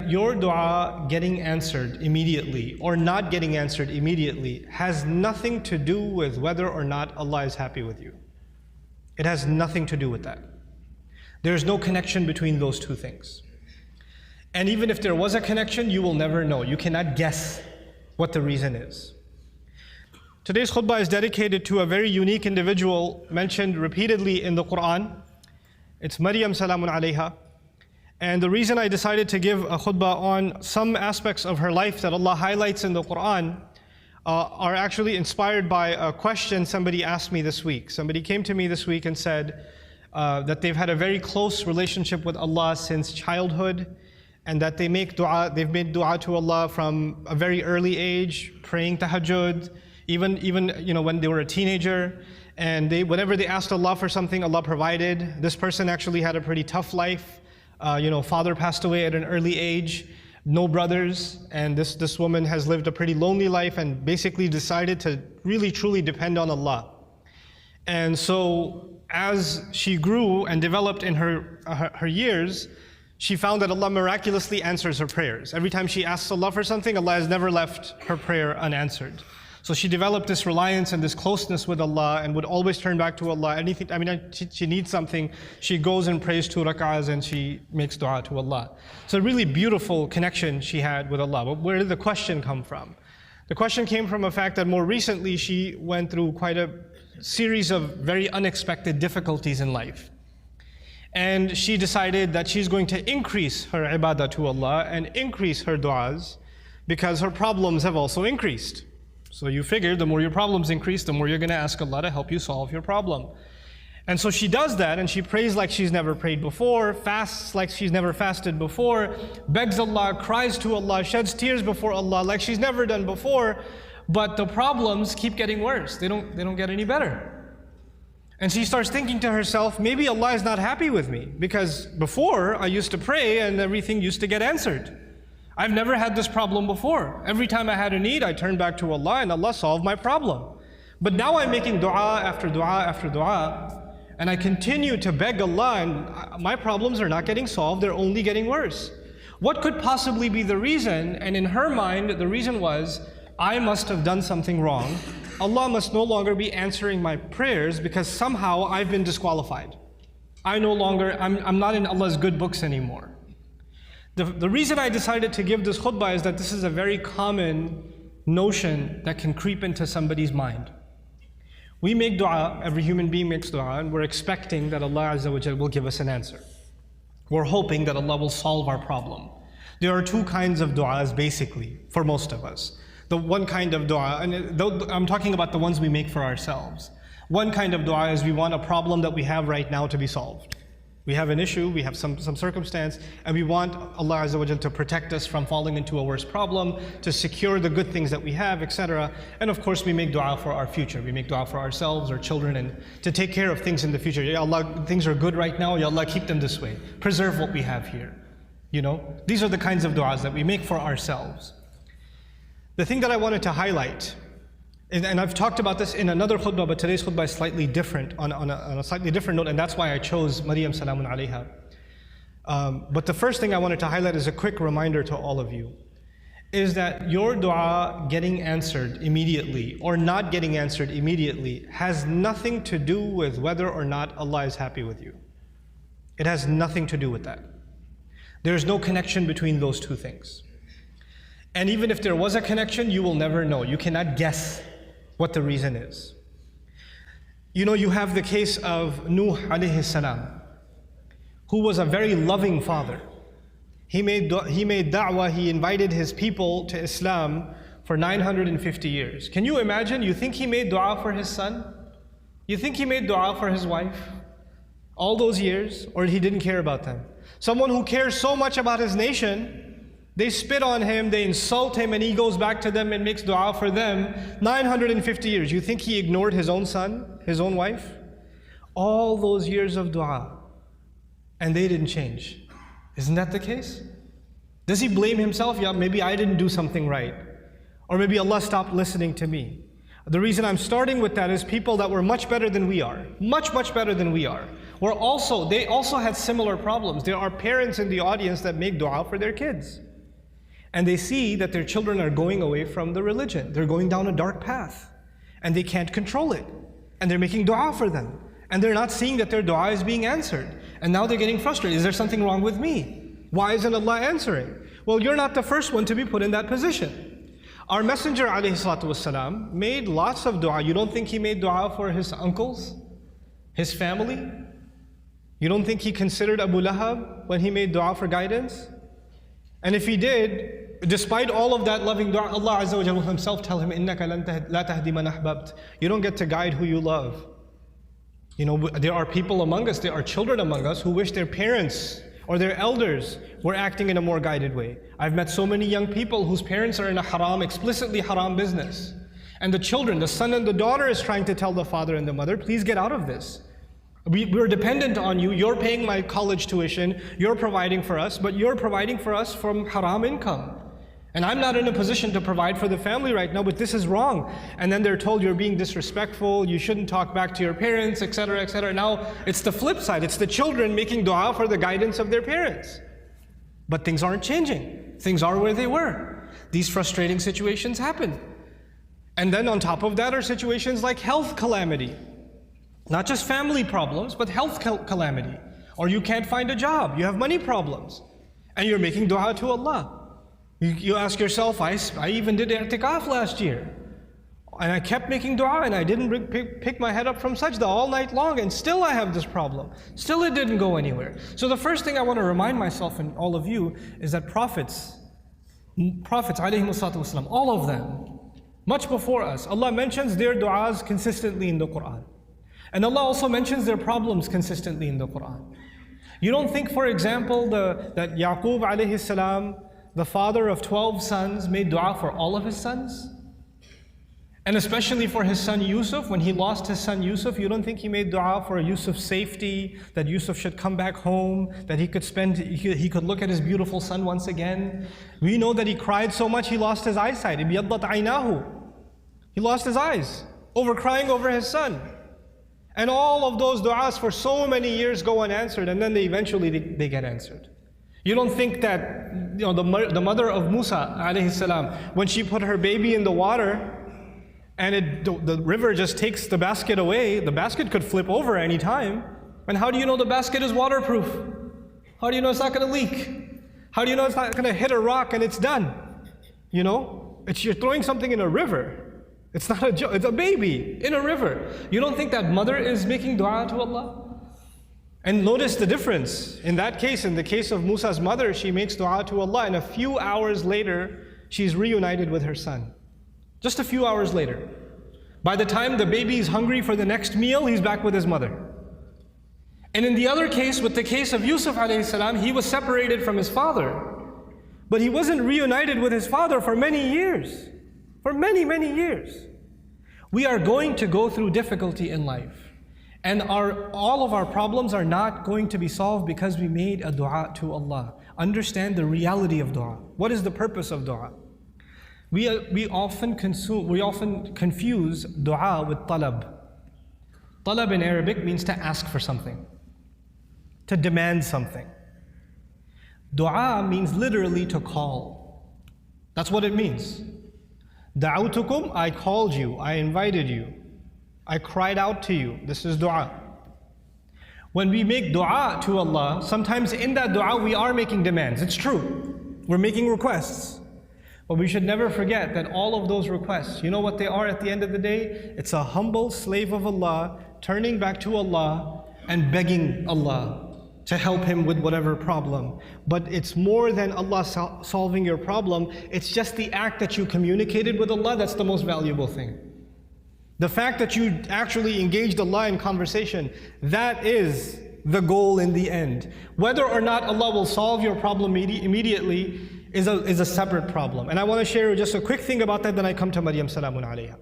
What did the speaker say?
that your dua getting answered immediately or not getting answered immediately has nothing to do with whether or not Allah is happy with you. It has nothing to do with that. There's no connection between those two things. And even if there was a connection, you will never know. You cannot guess what the reason is. Today's khutbah is dedicated to a very unique individual mentioned repeatedly in the Quran. It's Maryam salamun alayha. And the reason I decided to give a khutbah on some aspects of her life that Allah highlights in the Quran are actually inspired by a question somebody asked me this week. Somebody came to me this week and said that they've had a very close relationship with Allah since childhood, and that they've made dua to Allah from a very early age, praying tahajjud, even when they were a teenager, and whenever they asked Allah for something, Allah provided. This person actually had a pretty tough life. Father passed away at an early age, no brothers, and this woman has lived a pretty lonely life and basically decided to really truly depend on Allah. And so as she grew and developed in her years, she found that Allah miraculously answers her prayers. Every time she asks Allah for something, Allah has never left her prayer unanswered. So she developed this reliance and this closeness with Allah and would always turn back to Allah. She needs something, she goes and prays 2 rak'ahs and she makes dua to Allah. So a really beautiful connection she had with Allah. But where did the question come from? The question came from a fact that more recently she went through quite a series of very unexpected difficulties in life. And she decided that she's going to increase her ibadah to Allah and increase her du'as because her problems have also increased. So you figure the more your problems increase, the more you're going to ask Allah to help you solve your problem. And so she does that, and she prays like she's never prayed before, fasts like she's never fasted before, begs Allah, cries to Allah, sheds tears before Allah like she's never done before, but the problems keep getting worse. They don't get any better. And she starts thinking to herself, maybe Allah is not happy with me, because before I used to pray and everything used to get answered. I've never had this problem before. Every time I had a need, I turned back to Allah and Allah solved my problem. But now I'm making dua after dua after dua, and I continue to beg Allah, and my problems are not getting solved, they're only getting worse. What could possibly be the reason? And in her mind, the reason was, I must have done something wrong. Allah must no longer be answering my prayers because somehow I've been disqualified. I'm not in Allah's good books anymore. The reason I decided to give this khutbah is that this is a very common notion that can creep into somebody's mind. We make dua, every human being makes dua, and we're expecting that Allah Azza wa Jal will give us an answer. We're hoping that Allah will solve our problem. There are two kinds of du'as basically, for most of us. The one kind of dua, and I'm talking about the ones we make for ourselves. One kind of dua is we want a problem that we have right now to be solved. We have an issue, we have some circumstance, and we want Allah Azza wa Jal to protect us from falling into a worse problem, to secure the good things that we have, etc. And of course we make dua for our future. We make dua for ourselves, our children, and to take care of things in the future. Ya Allah, things are good right now, Ya Allah, keep them this way. Preserve what we have here. These are the kinds of duas that we make for ourselves. The thing that I wanted to highlight, and I've talked about this in another khutbah, but today's khutbah is slightly different, on a slightly different note, and that's why I chose Maryam salamun alayha. But the first thing I wanted to highlight is a quick reminder to all of you, is that your dua getting answered immediately or not getting answered immediately has nothing to do with whether or not Allah is happy with you. It has nothing to do with that. There's no connection between those two things. And even if there was a connection, you will never know. You cannot guess what the reason is. You have the case of Nuh alayhi salam, who was a very loving father. He made da'wah, he invited his people to Islam for 950 years. Can you imagine? You think he made dua for his son? You think he made dua for his wife? All those years? Or he didn't care about them? Someone who cares so much about his nation, they spit on him, they insult him, and he goes back to them and makes dua for them 950 years. You think he ignored his own son, his own wife? All those years of dua, and they didn't change. Isn't that the case? Does he blame himself? Yeah, maybe I didn't do something right. Or maybe Allah stopped listening to me. The reason I'm starting with that is people that were much better than we are, much better than we are, they also had similar problems. There are parents in the audience that make dua for their kids. and they see that their children are going away from the religion. They're going down a dark path, and they can't control it. And they're making dua for them. And they're not seeing that their dua is being answered. And now they're getting frustrated. Is there something wrong with me? Why isn't Allah answering? Well, you're not the first one to be put in that position. Our Messenger ﷺ made lots of dua. You don't think he made dua for his uncles? His family? You don't think he considered Abu Lahab when he made dua for guidance? And if he did, despite all of that loving dua, Allah Azza wa Jalla himself tell him, إِنَّكَ لَا تَهْدِي مَنْ أَحْبَبْتَ. You don't get to guide who you love. You know, there are people among us, there are children among us who wish their parents or their elders were acting in a more guided way. I've met so many young people whose parents are in a haram, explicitly haram business. And the children, the son and the daughter is trying to tell the father and the mother, please get out of this. We're dependent on you, you're paying my college tuition, you're providing for us, but you're providing for us from haram income. And I'm not in a position to provide for the family right now, but this is wrong. And then they're told you're being disrespectful, you shouldn't talk back to your parents, etc., etc. Now, it's the flip side. It's the children making dua for the guidance of their parents. But things aren't changing. Things are where they were. These frustrating situations happen. And then on top of that are situations like health calamity. Not just family problems, but health calamity. Or you can't find a job, you have money problems. And you're making dua to Allah. You ask yourself, I even did i'tikaf last year. And I kept making dua and I didn't pick my head up from sajda all night long, and still I have this problem. Still it didn't go anywhere. So the first thing I want to remind myself and all of you is that prophets ﷺ, all of them, much before us, Allah mentions their du'as consistently in the Quran. And Allah also mentions their problems consistently in the Quran. You don't think, for example, that Yaqub alayhi salam, the father of 12 sons, made dua for all of his sons? And especially for his son Yusuf, when he lost his son Yusuf, you don't think he made dua for Yusuf's safety, that Yusuf should come back home, that he could look at his beautiful son once again? We know that he cried so much he lost his eyesight. Ibiyaddat aynahu. He lost his eyes over crying over his son. And all of those du'as for so many years go unanswered, and then eventually they get answered. You don't think that the mother of Musa alayhi salam, when she put her baby in the water and the river just takes the basket away, the basket could flip over any time. And how do you know the basket is waterproof? How do you know it's not going to leak? How do you know it's not going to hit a rock and it's done? You know, you're throwing something in a river. It's not a joke, it's a baby in a river. You don't think that mother is making dua to Allah? And notice the difference. In that case, in the case of Musa's mother, she makes dua to Allah, and a few hours later, she's reunited with her son. Just a few hours later. By the time the baby is hungry for the next meal, he's back with his mother. And in the other case, with the case of Yusuf alayhi salam, he was separated from his father. But he wasn't reunited with his father for many years. For many, many years. We are going to go through difficulty in life. And all of our problems are not going to be solved because we made a dua to Allah. Understand the reality of dua. What is the purpose of dua? We often confuse dua with talab. Talab in Arabic means to ask for something, to demand something. Dua means literally to call. That's what it means. Da'awtukum, I called you, I invited you, I cried out to you. This is dua. When we make dua to Allah, sometimes in that dua we are making demands. It's true. We're making requests. But we should never forget that all of those requests, you know what they are at the end of the day? It's a humble slave of Allah turning back to Allah and begging Allah to help him with whatever problem. But it's more than Allah solving your problem. It's just the act that you communicated with Allah that's the most valuable thing. The fact that you actually engaged Allah in conversation, that is the goal in the end. Whether or not Allah will solve your problem immediately is a separate problem. And I want to share just a quick thing about that, then I come to Maryam salamun alayha.